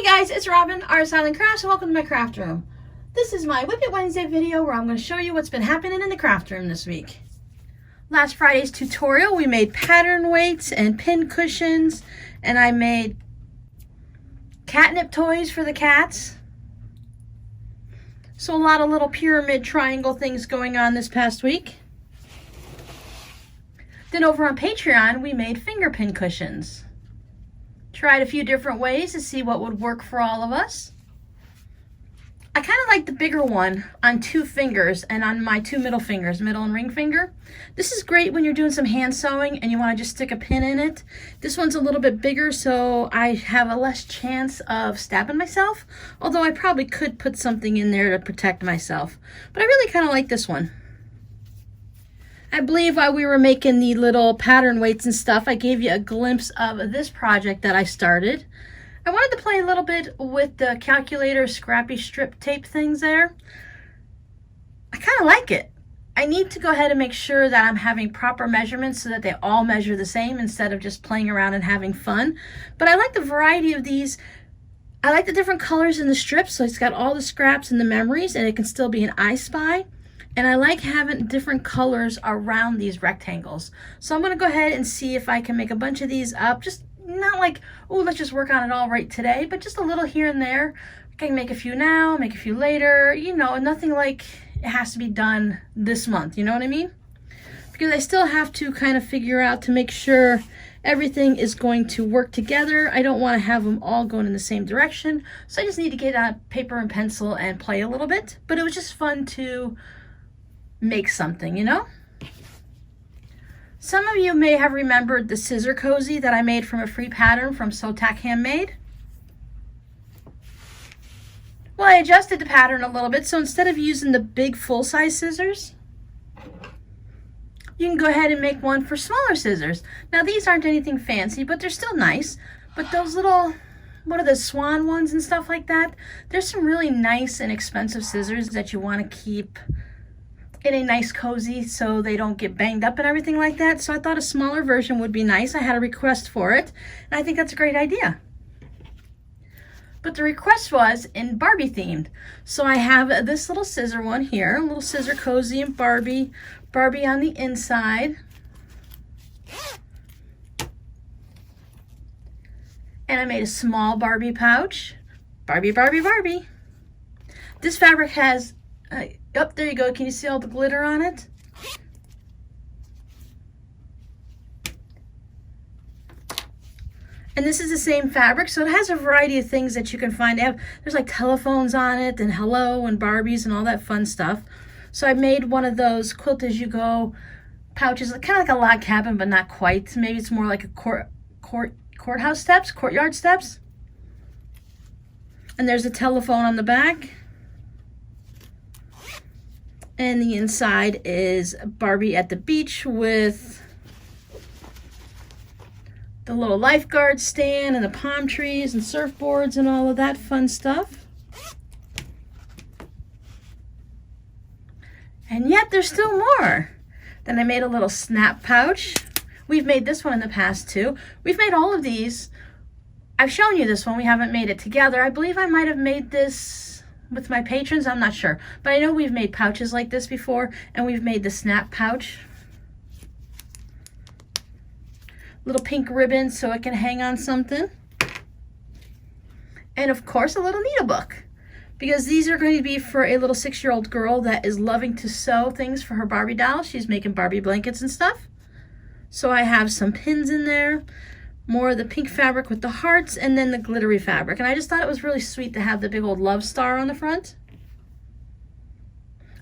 Guys, it's Robin, RsIslandCrafts, and welcome to my craft room. This is my WiP It Wednesday video where I'm going to show you what's been happening in the craft room this week. Last Friday's tutorial, we made pattern weights and pin cushions, and I made catnip toys for the cats. So a lot of little pyramid triangle things going on this past week. Then over on Patreon, we made finger pin cushions. Tried a few different ways to see what would work for all of us. I kind of like the bigger one on 2 fingers and on my 2 middle fingers, middle and ring finger. This is great when you're doing some hand sewing and you want to just stick a pin in it. This one's a little bit bigger, so I have a less chance of stabbing myself, although I probably could put something in there to protect myself. But I really kind of like this one. I believe while we were making the little pattern weights and stuff, I gave you a glimpse of this project that I started. I wanted to play a little bit with the calculator Scrappy strip tape things there. I kind of like it. I need to go ahead and make sure that I'm having proper measurements so that they all measure the same instead of just playing around and having fun. But I like the variety of these. I like the different colors in the strips, so it's got all the scraps and the memories, and it can still be an I Spy. And I like having different colors around these rectangles. So I'm going to go ahead and see if I can make a bunch of these up. Just not like, oh, let's just work on it all right today, but just a little here and there. I can make a few now, make a few later, you know, nothing like it has to be done this month, you know what I mean? Because I still have to kind of figure out to make sure everything is going to work together. I don't want to have them all going in the same direction. So I just need to get out paper and pencil and play a little bit. But it was just fun to make something, you know? Some of you may have remembered the scissor cozy that I made from a free pattern from Sew Tack Handmade. Well, I adjusted the pattern a little bit, so instead of using the big full-size scissors, you can go ahead and make one for smaller scissors. Now, these aren't anything fancy, but they're still nice. But those little, what are the swan ones and stuff like that? There's some really nice and expensive scissors that you want to keep in a nice cozy so they don't get banged up and everything like that. So I thought a smaller version would be nice. I had a request for it, and I think that's a great idea. But the request was in Barbie themed. So I have this little scissor one here, a little scissor cozy and Barbie on the inside. And I made a small Barbie pouch. Barbie. This fabric has oh, there you go. Can you see all the glitter on it? And this is the same fabric, so it has a variety of things that you can find. There's like telephones on it, and hello, and Barbies, and all that fun stuff. So I made one of those quilt as you go pouches, kind of like a log cabin, but not quite. Maybe it's more like a courthouse steps, courtyard steps. And there's a telephone on the back. And the inside is Barbie at the beach with the little lifeguard stand and the palm trees and surfboards and all of that fun stuff. And yet there's still more. Then I made a little snap pouch. We've made this one in the past too. We've made all of these. I've shown you this one. We haven't made it together. I believe I might have made this with my patrons, I'm not sure, but I know we've made pouches like this before, and we've made the snap pouch. Little pink ribbon so it can hang on something. And of course a little needlebook, because these are going to be for a little 6-year-old girl that is loving to sew things for her Barbie doll. She's making Barbie blankets and stuff. So I have some pins in there, more of the pink fabric with the hearts, and then the glittery fabric. And I just thought it was really sweet to have the big old love star on the front.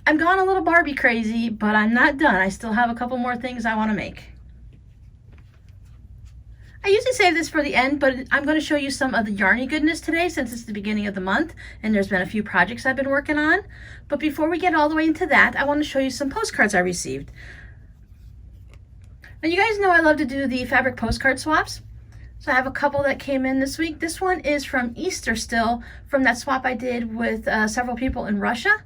I'm gone a little Barbie crazy, but I'm not done. I still have a couple more things I want to make. I usually save this for the end, but I'm going to show you some of the yarny goodness today since it's the beginning of the month and there's been a few projects I've been working on. But before we get all the way into that, I want to show you some postcards I received. Now, you guys know I love to do the fabric postcard swaps. So I have a couple that came in this week. This one is from Easter still, from that swap I did with several people in Russia.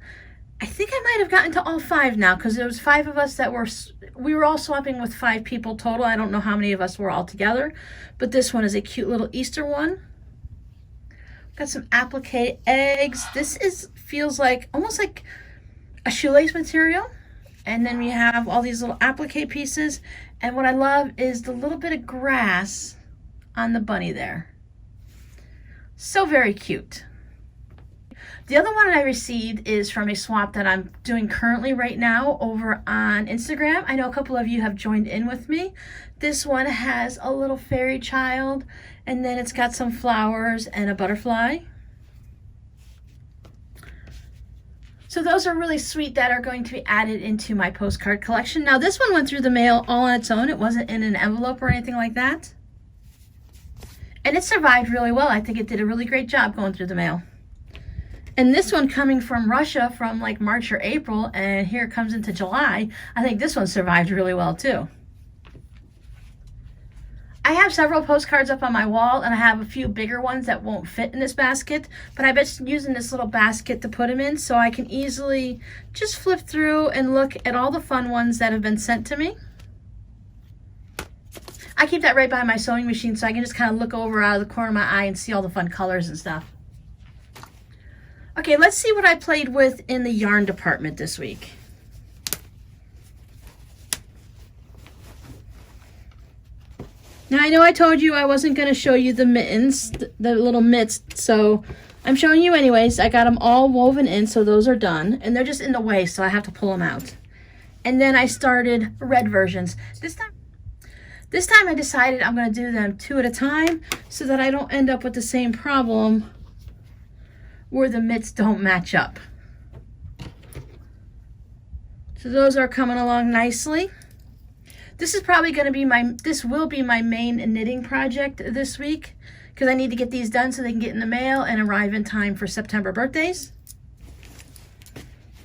I think I might have gotten to all 5 now, because there was 5 of us that we were all swapping with 5 people total. I don't know how many of us were all together, but this one is a cute little Easter one. Got some applique eggs. This feels like almost like a shoelace material. And then we have all these little applique pieces. And what I love is the little bit of grass on the bunny there. So very cute. The other one I received is from a swap that I'm doing currently right now over on Instagram. I know a couple of you have joined in with me. This one has a little fairy child, and then it's got some flowers and a butterfly. So those are really sweet that are going to be added into my postcard collection. Now this one went through the mail all on its own. It wasn't in an envelope or anything like that. And it survived really well. I think it did a really great job going through the mail. And this one coming from Russia from like March or April, and here it comes into July, I think this one survived really well too. I have several postcards up on my wall, and I have a few bigger ones that won't fit in this basket, but I've been using this little basket to put them in so I can easily just flip through and look at all the fun ones that have been sent to me. I keep that right by my sewing machine so I can just kind of look over out of the corner of my eye and see all the fun colors and stuff. Okay, let's see what I played with in the yarn department this week. Now, I know I told you I wasn't going to show you the mittens, the little mitts, so I'm showing you anyways. I got them all woven in, so those are done. And they're just in the way, so I have to pull them out. And then I started red versions. This time I decided I'm going to do them 2 at a time so that I don't end up with the same problem where the mitts don't match up. So those are coming along nicely. This is probably going to be this will be my main knitting project this week because I need to get these done so they can get in the mail and arrive in time for September birthdays.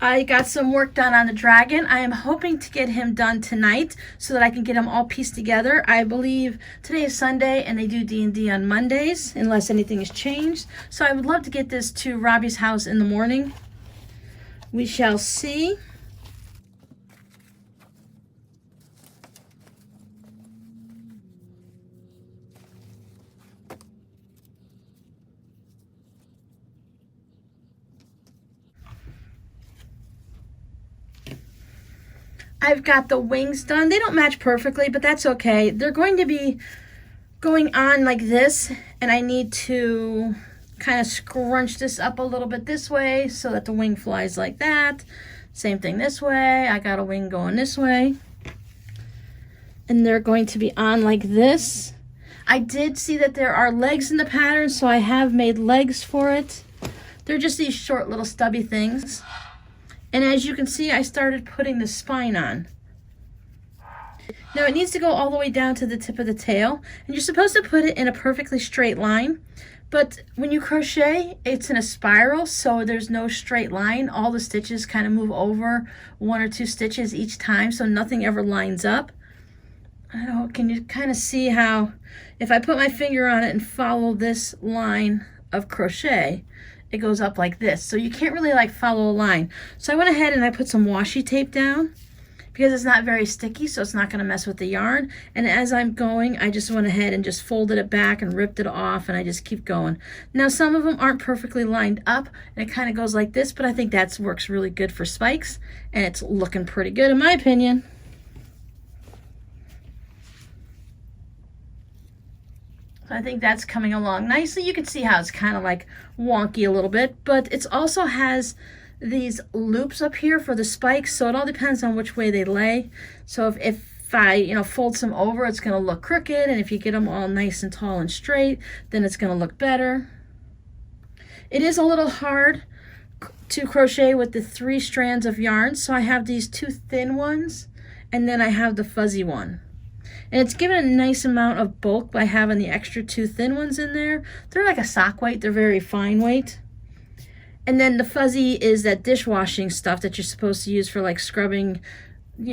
I got some work done on the dragon. I am hoping to get him done tonight so that I can get them all pieced together. I believe today is Sunday and they do D&D on Mondays unless anything has changed. So I would love to get this to Robbie's house in the morning. We shall see. I've got the wings done. They don't match perfectly, but that's okay. They're going to be going on like this, and I need to kind of scrunch this up a little bit this way so that the wing flies like that. Same thing this way. I got a wing going this way. And they're going to be on like this. I did see that there are legs in the pattern, so I have made legs for it. They're just these short little stubby things. And as you can see, I started putting the spine on. Now it needs to go all the way down to the tip of the tail, and you're supposed to put it in a perfectly straight line, but when you crochet, it's in a spiral, so there's no straight line. All the stitches kind of move over 1 or 2 stitches each time, so nothing ever lines up. I don't know, can you kind of see how, if I put my finger on it and follow this line of crochet, it goes up like this. So you can't really like follow a line. So I went ahead and I put some washi tape down because it's not very sticky, so it's not going to mess with the yarn. And as I'm going, I just went ahead and just folded it back and ripped it off, and I just keep going. Now some of them aren't perfectly lined up, and it kind of goes like this, but I think that works really good for spikes, and it's looking pretty good in my opinion. I think that's coming along nicely. You can see how it's kind of like wonky a little bit, but it also has these loops up here for the spikes, so it all depends on which way they lay. So if I fold some over, it's going to look crooked, and if you get them all nice and tall and straight, then it's going to look better. It is a little hard to crochet with the 3 strands of yarn, so I have these 2 thin ones, and then I have the fuzzy one. And it's given a nice amount of bulk by having the extra 2 thin ones in there. They're like a sock weight. They're very fine weight. And then the fuzzy is that dishwashing stuff that you're supposed to use for like scrubbing,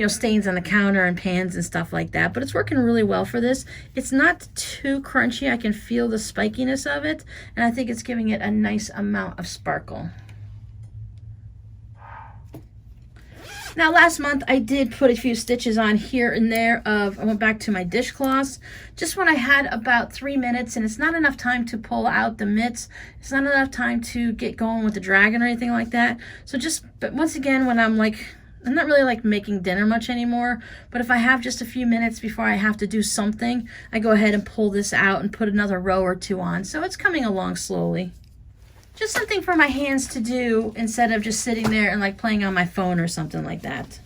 stains on the counter and pans and stuff like that. But it's working really well for this. It's not too crunchy. I can feel the spikiness of it. And I think it's giving it a nice amount of sparkle. Now last month I did put a few stitches on here and there I went back to my dishcloths just when I had about 3 minutes, and it's not enough time to pull out the mitts. It's not enough time to get going with the dragon or anything like that. So but once again, when I'm not really like making dinner much anymore, but if I have just a few minutes before I have to do something, I go ahead and pull this out and put another row or two on. So it's coming along slowly. Just something for my hands to do instead of just sitting there and like playing on my phone or something like that.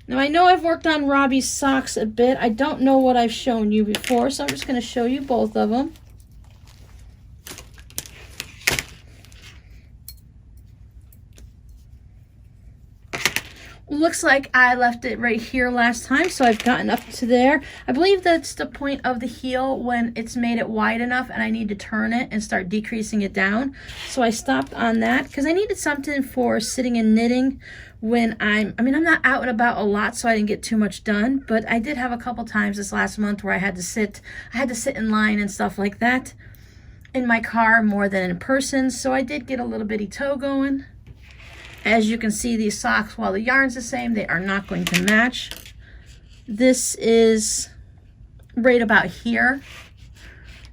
Now I know I've worked on Robbie's socks a bit. I don't know what I've shown you before, so I'm just going to show you both of them. Looks like I left it right here last time, so I've gotten up to there. I believe that's the point of the heel when it's made it wide enough and I need to turn it and start decreasing it down. So I stopped on that because I needed something for sitting and knitting when I'm not out and about a lot, so I didn't get too much done, but I did have a couple times this last month where I had to sit in line and stuff like that in my car more than in person, so I did get a little bitty toe going. As you can see, these socks, while the yarn's the same, they are not going to match. This is right about here,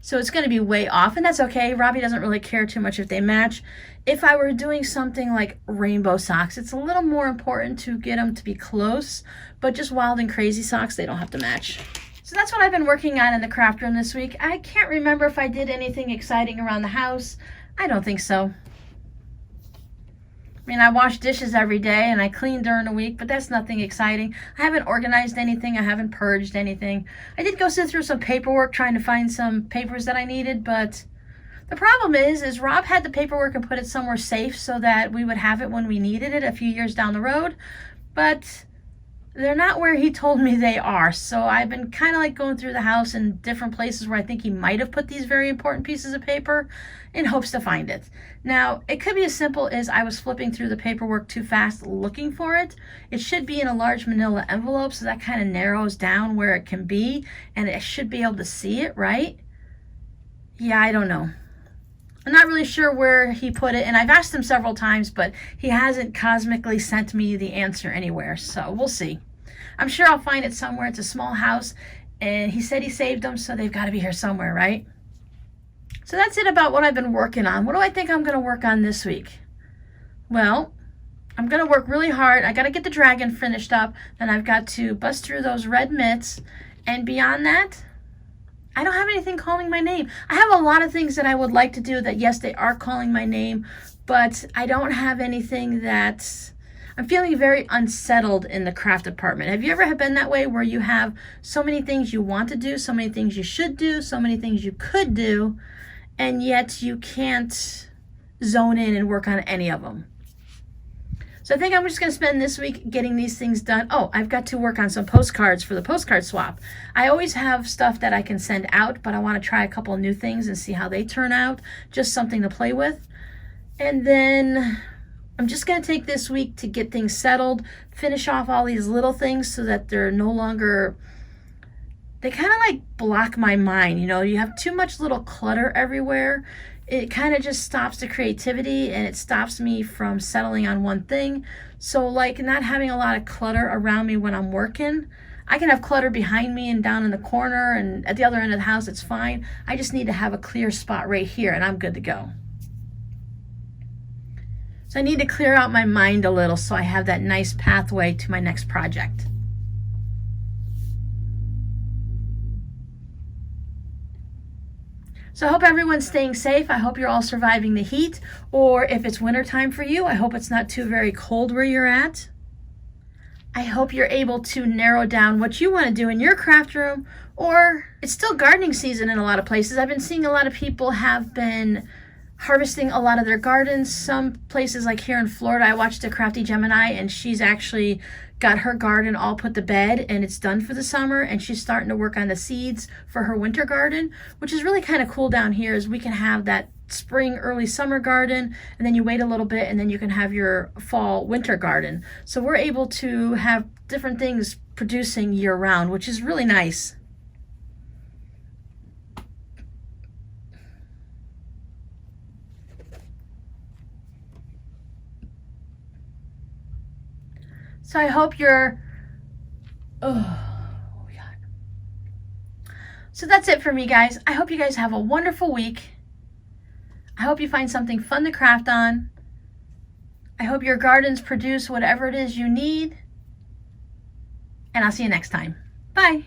so it's going to be way off, and that's okay. Robbie doesn't really care too much if they match. If I were doing something like rainbow socks, it's a little more important to get them to be close, but just wild and crazy socks, they don't have to match. So that's what I've been working on in the craft room this week. I can't remember if I did anything exciting around the house. I don't think so. I wash dishes every day and I clean during the week, but that's nothing exciting. I haven't organized anything. I haven't purged anything. I did go sit through some paperwork trying to find some papers that I needed, but the problem is Rob had the paperwork and put it somewhere safe so that we would have it when we needed it a few years down the road, but they're not where he told me they are. So I've been kind of like going through the house in different places where I think he might have put these very important pieces of paper in hopes to find it. Now, it could be as simple as I was flipping through the paperwork too fast looking for it. It should be in a large manila envelope, so that kind of narrows down where it can be, and it should be able to see it, right? Yeah, I don't know. I'm not really sure where he put it, and I've asked him several times, but he hasn't cosmically sent me the answer anywhere, so we'll see. I'm sure I'll find it somewhere. It's a small house, and he said he saved them, so they've got to be here somewhere, right? So that's it about what I've been working on. What do I think I'm going to work on this week? Well, I'm going to work really hard. I got to get the dragon finished up, then I've got to bust through those red mitts, and beyond that, I don't have anything calling my name. I have a lot of things that I would like to do that, yes, they are calling my name, but I don't have anything that... I'm feeling very unsettled in the craft department. Have you ever been that way where you have so many things you want to do, so many things you should do, so many things you could do, and yet you can't zone in and work on any of them? So I think I'm just going to spend this week getting these things done. Oh, I've got to work on some postcards for the postcard swap. I always have stuff that I can send out, but I want to try a couple of new things and see how they turn out. Just something to play with. And then I'm just going to take this week to get things settled, finish off all these little things so that they're no longer, they kind of like block my mind. You have too much little clutter everywhere. It kind of just stops the creativity and it stops me from settling on one thing. So like not having a lot of clutter around me when I'm working. I can have clutter behind me and down in the corner and at the other end of the house, it's fine. I just need to have a clear spot right here and I'm good to go. So I need to clear out my mind a little so I have that nice pathway to my next project. So I hope everyone's staying safe. I hope you're all surviving the heat, or if it's wintertime for you, I hope it's not too very cold where you're at. I hope you're able to narrow down what you want to do in your craft room, or it's still gardening season in a lot of places. I've been seeing a lot of people have been harvesting a lot of their gardens. Some places like here in Florida, I watched a Crafty Gemini and she's actually got her garden all put to bed and it's done for the summer, and she's starting to work on the seeds for her winter garden, which is really kind of cool down here, is we can have that spring, early summer garden, and then you wait a little bit and then you can have your fall, winter garden. So we're able to have different things producing year round, which is really nice. So I hope you're, oh, God. So that's it for me, guys. I hope you guys have a wonderful week. I hope you find something fun to craft on. I hope your gardens produce whatever it is you need. And I'll see you next time. Bye.